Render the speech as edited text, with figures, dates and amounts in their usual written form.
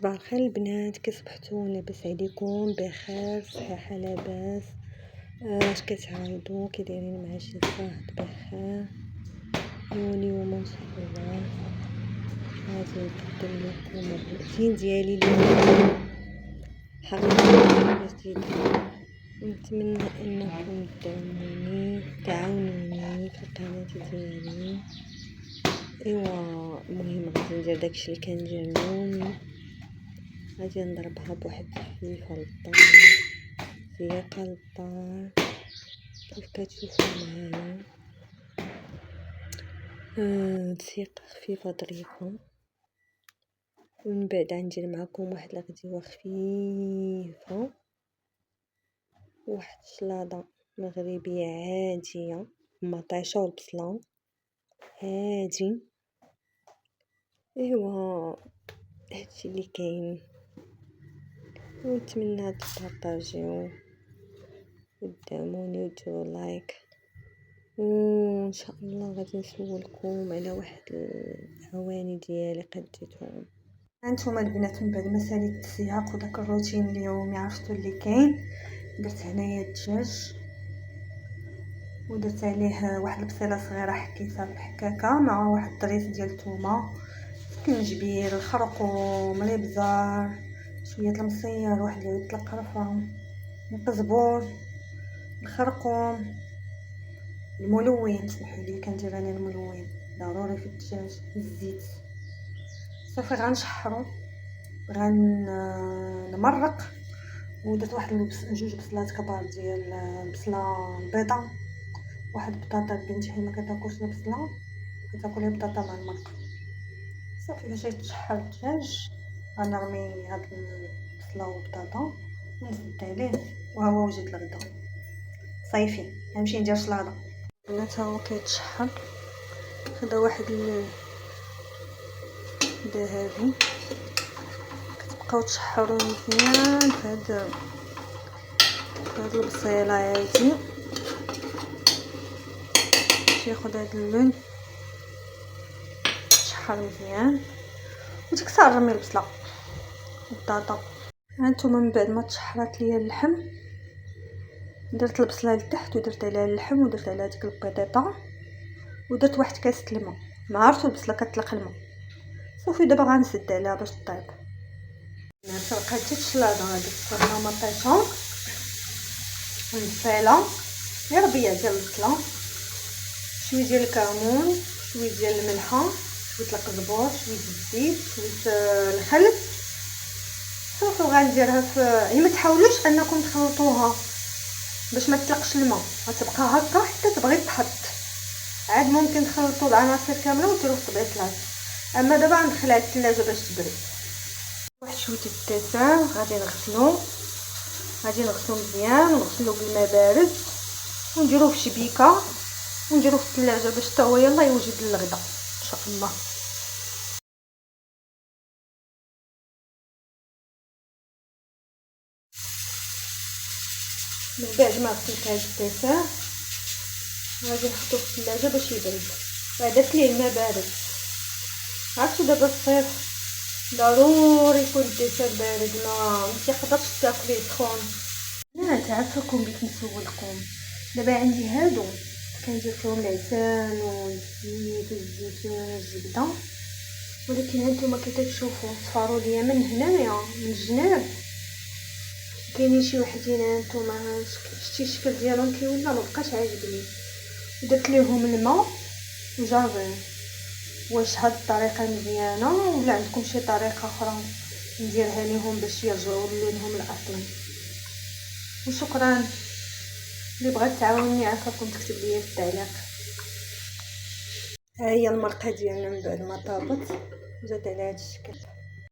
صباح الخير البنات، كي صبحتوا؟ لاباس عليكم؟ بخير؟ صحيحه لاباس؟ اش كتعاودوا؟ كي دايرين مع شي صهد؟ بخير؟ اليوم ان شاء الله غادي نقدم لكم الروتين ديالي اليوم حقيقه جديد. نتمنى انكم تعاونوني في القناه ديالي. ايوا المهم غادي ندير داكشي اللي كندير اليوم. غادي نضربها بواحد الخفيفه للدار، زيقه للدار كيف كتشوفوا معايا. تسيقه خفيفه ظريفه، ومن بعد غندير معكم واحد الغديوه خفيفه، واحد الشلاضه مغربيه عاديه مطيشه والبصله عادي. ايوا هادشي اللي كاين، ونتمنى تبارطاجيو ودعموني وديروا لايك. وان شاء الله غادي نسولكم على واحد العواني ديالي قديتهم. هانتوما البنات، من بعد ما ساليت السياق وداك الروتين اليومي عرفتوا اللي كاين، درت هنايا الدجاج ودرت عليه واحد البصيله صغيره حكيتها بالحكاكه مع واحد الطريف ديال الثومه، الجنجبير، الخرقوم، الابزار، شويه المصير، واحد العود القرفه، القزبور، الخرقوم، الملون. سمحوا لي كندير انا الملون ضروري في الدجاج، الزيت. صافي غنشحرو، غنمرق. ودرت واحد جوج بصلات كبار ديال البصله البيضاء، واحد البطاطا. بنتي حنا ما كتاكلش البصله، كتاكل البطاطا مع المرق. صافي باش يتشحر الدجاج غنرمي هاد البصله والبطاطا ونزيد عليه، وها هو وجد الغدا صيفي. غنمشي ندير شلاضه. انا تا هو كيتشحر، خدا واحد ذهبي. كتبقاو تشحروا مزيان في هاد البصيله عادي باش ياخد هاد اللون. تشحر مزيان وتكسر رمي البصله والبطاطا. هانتوما من بعد ما تشحرات ليا اللحم، درت البصله لتحت ودرت عليها اللحم ودرت عليها ديك البيضيطه ودرت واحد كاس الماء. ما عرفتوا البصله كتطلق الماء. صافي دابا غنسد عليها باش طيب. انا فرقات الشلاضه هذيك الصرنا مطيشه ونفاله غير ربيع ديال البصله، شويه ديال الكمون، شويه ديال الملحه، شويه القزبور، شويه الزيت، شويه الخل. صافي غنديرها في ما تحاولوش انكم تخلطوها باش ما تطلقش الماء، غتبقى هكا حتى تبغي تحط. عاد ممكن تخلطوا العناصر كامله وديروا في الطبيخ، اما دابا غندخلها للثلاجه باش تبرد. واحد شويه الدسام غادي نغسلو مزيان، ونغسلو بالماء بارد ونديروه في شبيكه ونديروه في الثلاجه باش حتى هو يلا يوجد للغدا ان شاء الله. من بعد ما غسلت هاد الدسام غادي نحطوه في الثلاجه باش يبرد. درت ليه الماء بارد. عرفتوا دابا الصيف ضروري يكون الدسام بارد، ما تيقدرش تاكليه سخون. انا نتعفاكم بغيت نسولكم، دابا عندي هادو كندير فيهم العسل والزيت والزيتون والزبده، ولكن هانتوما كي كتشوفوا صفاروا ليا من هنايا من الجناب. كاينين شي وحدين هانتوما شتي الشكل ديالهم كيولي مبقاش عاجبني. درت ليهم الماء وجربين واش هاد الطريقه مزيانه ولا عندكم شي طريقه اخرى نديرها ليهم باش يرجعوا للونهم الاصلي. وشكرا. اللي بغات تعاونني عافاكم تكتب لي في التعليق. ها هي المرقه ديالنا من بعد ما طابت، جات على هذا الشكل.